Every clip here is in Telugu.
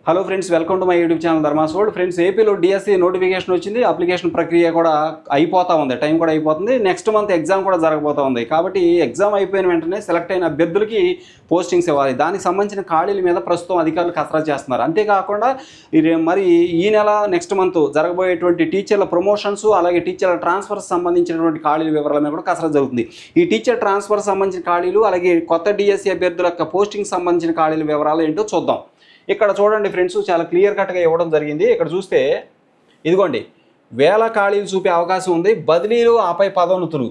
Hello friends, welcome to my YouTube channel Dharma's world. Friends, ఏపీలో డిఎస్సి నోటిఫికేషన్ వచ్చింది. అప్లికేషన్ ప్రక్రియ కూడా అయిపోతూ ఉంది, టైం కూడా అయిపోతుంది. నెక్స్ట్ మంత్ ఎగ్జామ్ కూడా జరగబోతూ ఉంది. కాబట్టి ఎగ్జామ్ అయిపోయిన వెంటనే సెలెక్ట్ అయిన అభ్యర్థులకి పోస్టింగ్స్ ఇవ్వాలి. దానికి సంబంధించిన ఖాళీల మీద ప్రస్తుతం అధికారులు కసరత్తు చేస్తున్నారు. అంతేకాకుండా మరి ఈ నెల నెక్స్ట్ మంత్ జరగబోయేటువంటి టీచర్ల ప్రమోషన్స్, అలాగే టీచర్ల ట్రాన్స్ఫర్స్ సంబంధించినటువంటి ఖాళీల వివరాల మీద కూడా కసరత్తు జరుగుతుంది. ఈ టీచర్ ట్రాన్స్ఫర్ సంబంధించిన ఖాళీలు, అలాగే కొత్త డిఎస్సి అభ్యర్థుల యొక్క పోస్టింగ్ సంబంధించిన ఖాళీల వివరాలు ఏంటో చూద్దాం. ఇక్కడ చూడండి ఫ్రెండ్స్, చాలా క్లియర్ కట్గా ఇవ్వడం జరిగింది. ఇక్కడ చూస్తే ఇదిగోండి, వేల ఖాళీలు చూపే అవకాశం ఉంది. బదిలీలు ఆపై పదోన్నతులు,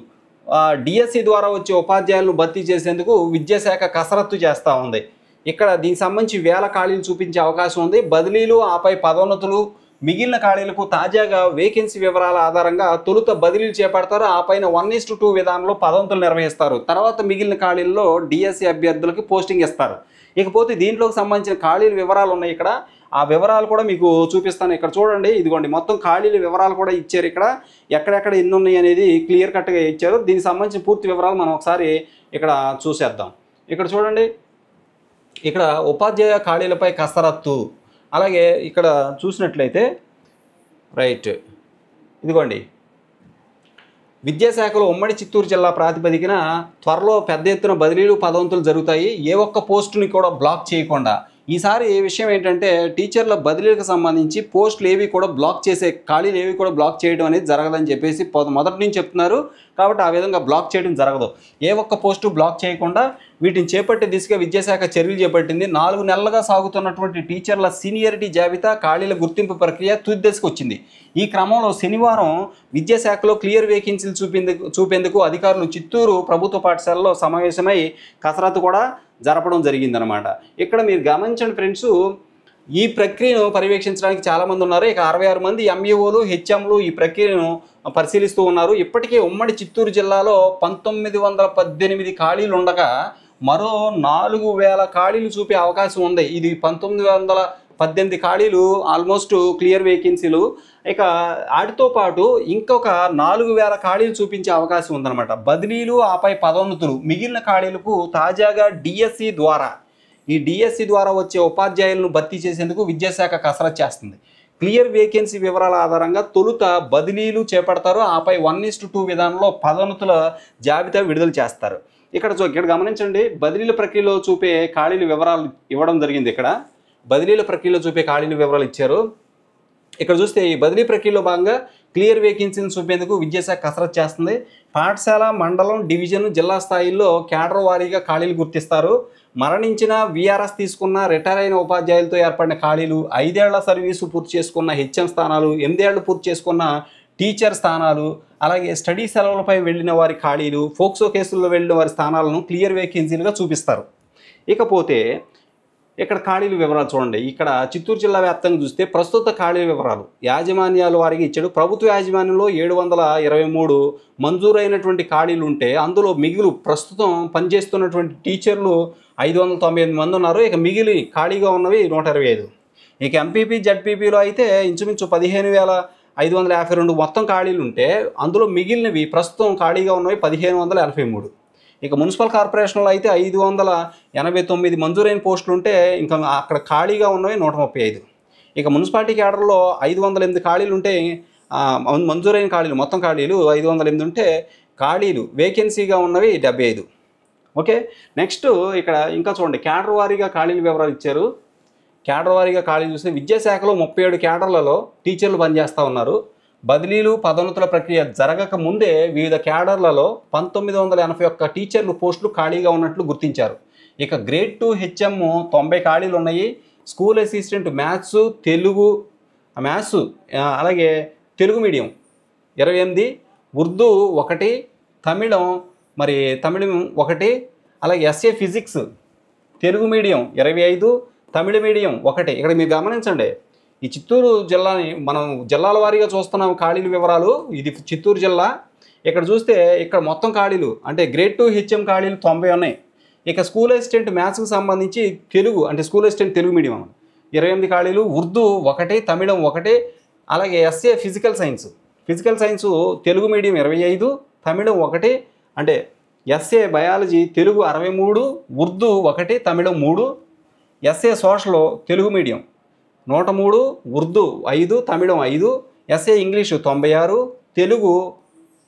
డిఎస్సి ద్వారా వచ్చే ఉపాధ్యాయులను భర్తీ చేసేందుకు విద్యాశాఖ కసరత్తు చేస్తూ ఉంది. ఇక్కడ దీనికి సంబంధించి వేల ఖాళీలు చూపించే అవకాశం ఉంది. బదిలీలు ఆపై పదోన్నతులు, మిగిలిన ఖాళీలకు తాజాగా వేకెన్సీ వివరాల ఆధారంగా తొలుత బదిలీలు చేపడతారు. ఆ పైన 1:2 విధానంలో పదోన్నతులు నిర్వహిస్తారు. తర్వాత మిగిలిన ఖాళీల్లో డిఎస్సి అభ్యర్థులకి పోస్టింగ్ ఇస్తారు. ఇకపోతే దీంట్లోకి సంబంధించిన ఖాళీల వివరాలు ఉన్నాయి. ఇక్కడ ఆ వివరాలు కూడా మీకు చూపిస్తాను. ఇక్కడ చూడండి, ఇదిగోండి, మొత్తం ఖాళీల వివరాలు కూడా ఇచ్చారు. ఇక్కడ ఎక్కడెక్కడ ఎన్ని ఉన్నాయి అనేది క్లియర్ కట్గా ఇచ్చారు. దీనికి సంబంధించిన పూర్తి వివరాలు మనం ఒకసారి ఇక్కడ చూసేద్దాం. ఇక్కడ చూడండి, ఇక్కడ ఉపాధ్యాయ ఖాళీలపై కసరత్తు, అలాగే ఇక్కడ చూసినట్లయితే రైట్, ఇదిగోండి, విద్యాశాఖలో ఉమ్మడి చిత్తూరు జిల్లా ప్రాతిపదికన త్వరలో పెద్ద ఎత్తున బదిలీలు పదోన్నతులు జరుగుతాయి. ఏ ఒక్క పోస్టుని కూడా బ్లాక్ చేయకుండా. ఈసారి విషయం ఏంటంటే, టీచర్ల బదిలీలకు సంబంధించి పోస్టులు ఏవి కూడా బ్లాక్ చేసే, ఖాళీలు ఏవి కూడా బ్లాక్ చేయడం అనేది జరగదని చెప్పేసి మొదటి నుంచి చెప్తున్నారు. కాబట్టి ఆ విధంగా బ్లాక్ చేయడం జరగదు. ఏ ఒక్క పోస్టు బ్లాక్ చేయకుండా వీటిని చేపట్టే దిశగా విద్యాశాఖ చర్యలు చేపట్టింది. 4 నెలలుగా సాగుతున్నటువంటి టీచర్ల సీనియారిటీ జాబితా, ఖాళీల గుర్తింపు ప్రక్రియ తుది దశకు వచ్చింది. ఈ క్రమంలో శనివారం విద్యాశాఖలో క్లియర్ వేకెన్సీలు చూపేందుకు అధికారులు చిత్తూరు ప్రభుత్వ పాఠశాలలో సమావేశమై కసరత్తు కూడా జరపడం జరిగిందనమాట. ఇక్కడ మీరు గమనించండి ఫ్రెండ్స్, ఈ ప్రక్రియను పర్యవేక్షించడానికి చాలామంది ఉన్నారు. ఇక 66 మంది ఎంఈఓలు, హెచ్ఎంలు ఈ ప్రక్రియను పరిశీలిస్తూ ఉన్నారు. ఇప్పటికే ఉమ్మడి చిత్తూరు జిల్లాలో 1918 ఖాళీలు ఉండగా మరో 4000 ఖాళీలు చూపే అవకాశం ఉంది. ఇది 1918 ఖాళీలు ఆల్మోస్ట్ క్లియర్ వేకెన్సీలు. ఇక వాటితో పాటు ఇంకొక 4000 ఖాళీలు చూపించే అవకాశం ఉందన్నమాట. బదిలీలు ఆపై పదోన్నతులు, మిగిలిన ఖాళీలకు తాజాగా డిఎస్సి ద్వారా, ఈ డిఎస్సి ద్వారా వచ్చే ఉపాధ్యాయులను భర్తీ చేసేందుకు విద్యాశాఖ కసరత్తు చేస్తుంది. క్లియర్ వేకెన్సీ వివరాల ఆధారంగా తొలుత బదిలీలు చేపడతారు. ఆపై 1:2 విధానంలో పదోన్నతుల జాబితా విడుదల చేస్తారు. ఇక్కడ గమనించండి, బదిలీల ప్రక్రియలో చూపే ఖాళీల వివరాలు ఇవ్వడం జరిగింది. ఇక్కడ బదిలీల ప్రక్రియలో చూపే ఖాళీల వివరాలు ఇచ్చారు. ఇక్కడ చూస్తే ఈ బదిలీ ప్రక్రియలో భాగంగా క్లియర్ వేకెన్సీని చూపేందుకు విద్యాశాఖ కసరత్తు చేస్తుంది. పాఠశాల, మండలం, డివిజన్, జిల్లా స్థాయిల్లో క్యాడర్ వారీగా ఖాళీలు గుర్తిస్తారు. మరణించిన, విఆర్ఎస్ తీసుకున్న, రిటైర్ అయిన ఉపాధ్యాయులతో ఏర్పడిన ఖాళీలు, 5 ఏళ్ల సర్వీసు పూర్తి చేసుకున్న హెచ్ఎం స్థానాలు, 8 ఏళ్లు పూర్తి చేసుకున్న టీచర్ స్థానాలు, అలాగే స్టడీ సెలవులపై వెళ్ళిన వారి ఖాళీలు, ఫోక్సో కేసుల్లో వెళ్ళిన వారి స్థానాలను క్లియర్ వేకెన్సీలుగా చూపిస్తారు. ఇకపోతే ఇక్కడ ఖాళీల వివరాలు చూడండి. ఇక్కడ చిత్తూరు జిల్లా వ్యాప్తంగా చూస్తే ప్రస్తుత ఖాళీల వివరాలు యాజమాన్యాల వారికి ఇచ్చాడు. ప్రభుత్వ యాజమాన్యంలో 723 మంజూరైనటువంటి ఖాళీలు ఉంటే అందులో మిగిలి ప్రస్తుతం పనిచేస్తున్నటువంటి టీచర్లు 598 మంది ఉన్నారు. ఇక మిగిలి ఖాళీగా ఉన్నవి 125. ఇక ఎంపీపీ, జడ్పీపీలో అయితే ఇంచుమించు 15,552 మొత్తం ఖాళీలు ఉంటే అందులో మిగిలినవి ప్రస్తుతం ఖాళీగా ఉన్నవి 1583. ఇక మున్సిపల్ కార్పొరేషన్లో అయితే 589 మంజూరైన పోస్టులు ఉంటే ఇంకా అక్కడ ఖాళీగా ఉన్నవి 135. ఇక మున్సిపాలిటీ క్యాడర్లో 508 ఖాళీలు ఉంటే మంజూరైన ఖాళీలు, మొత్తం ఖాళీలు 508 ఉంటే ఖాళీలు వేకెన్సీగా ఉన్నవి 75. ఓకే, నెక్స్ట్ ఇక్కడ ఇంకా చూడండి, క్యాడర్ వారీగా ఖాళీల వివరాలు ఇచ్చారు. క్యాడర్ వారీగా ఖాళీలు చూస్తే విద్యాశాఖలో 37 క్యాడర్లలో టీచర్లు పనిచేస్తూ ఉన్నారు. బదిలీలు, పదోన్నతుల ప్రక్రియ జరగక ముందే వివిధ క్యాడర్లలో 1981 టీచర్లు పోస్టులు ఖాళీగా ఉన్నట్లు గుర్తించారు. ఇక గ్రేడ్ 2 హెచ్ఎం 90 ఖాళీలు ఉన్నాయి. స్కూల్ అసిస్టెంట్ మ్యాథ్స్, అలాగే తెలుగు మీడియం 28, ఉర్దూ 1, తమిళం 1, అలాగే ఎస్ఏ ఫిజిక్స్ తెలుగు మీడియం 25, తమిళ మీడియం 1. ఇక్కడ మీరు గమనించండి, ఈ చిత్తూరు జిల్లాని మనం జిల్లాల వారీగా చూస్తున్నాం ఖాళీల వివరాలు. ఇది చిత్తూరు జిల్లా. ఇక్కడ చూస్తే ఇక్కడ మొత్తం ఖాళీలు అంటే గ్రేడ్ 2 హెచ్ఎం ఖాళీలు 90 ఉన్నాయి. ఇక స్కూల్ అసిస్టెంట్ మ్యాథ్స్కి సంబంధించి తెలుగు అంటే స్కూల్ అసిస్టెంట్ తెలుగు మీడియం 28 ఖాళీలు, ఉర్దూ 1, తమిళం 1, అలాగే S A physical science Telugu medium 25, Tamil 1, అంటే S A biology Telugu 63, Urdu 1, Tamil 3, S A social Telugu medium 103, Urdu 5, Tamil 5, S A English 96, Telugu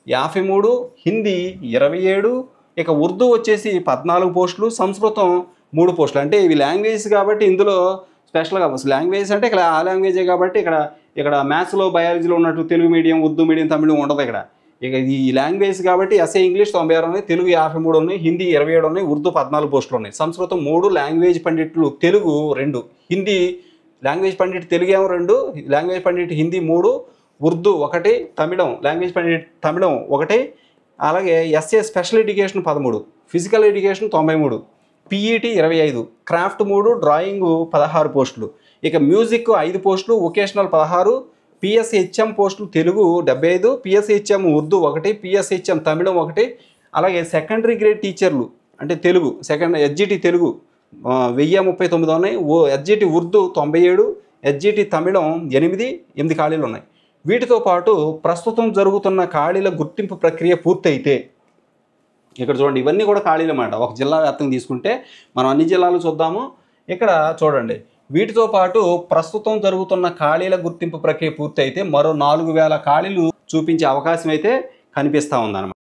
53, Hindi 27, ఇక ఉర్దూ వచ్చేసి 14 పోస్టులు, సంస్కృతం 3 పోస్టులు. అంటే ఇవి లాంగ్వేజ్ కాబట్టి ఇందులో స్పెషల్గా లాంగ్వేజ్ అంటే ఇక్కడ ఆ లాంగ్వేజే కాబట్టి ఇక్కడ మ్యాథ్స్లో బయాలజీలో ఉన్నట్టు తెలుగు మీడియం, ఉర్దూ మీడియం, తమిళం ఉండదు ఇక్కడ. ఇక ఈ లాంగ్వేజ్ కాబట్టి ఎస్ఏ ఇంగ్లీష్ 96 ఉన్నాయి, తెలుగు 53 ఉన్నాయి, హిందీ 27 ఉన్నాయి, ఉర్దూ 14 పోస్టులు ఉన్నాయి. సంస్కృతం 3, లాంగ్వేజ్ పండిట్లు తెలుగు 2, హిందీ లాంగ్వేజ్ పండిట్ తెలుగు ఏమో 2, లాంగ్వేజ్ పండిట్ హిందీ 3, ఉర్దూ 1, తమిళం లాంగ్వేజ్ పండిట్ తమిళం 1, అలాగే S A special education 13, physical education 93, PET 25, craft 3, drawing 16 పోస్టులు. ఇక మ్యూజిక్ 5 పోస్టులు, వొకేషనల్ 16, పిఎస్హెచ్ఎం పోస్టులు తెలుగు 75, పిఎస్హెచ్ఎం ఉర్దూ 1, పిఎస్హెచ్ఎం తమిళం 1, అలాగే సెకండరీ గ్రేడ్ టీచర్లు అంటే తెలుగు ఎస్జిటి తెలుగు 1039 ఉన్నాయి, ఎస్జిటి ఉర్దూ 97, ఎస్జిటి తమిళం 8 ఖాళీలు ఉన్నాయి. వీటితో పాటు ప్రస్తుతం జరుగుతున్న ఖాళీల గుర్తింపు ప్రక్రియ పూర్తయితే, ఇక్కడ చూడండి ఇవన్నీ కూడా ఖాళీలు అన్నమాట. ఒక జిల్లా వ్యాప్తంగా తీసుకుంటే మనం అన్ని జిల్లాలు చూద్దాము. ఇక్కడ చూడండి వీటితో పాటు ప్రస్తుతం జరుగుతున్న ఖాళీల గుర్తింపు ప్రక్రియ పూర్తయితే మరో 4000 ఖాళీలు చూపించే అవకాశం అయితే కనిపిస్తూ ఉందన్నమాట.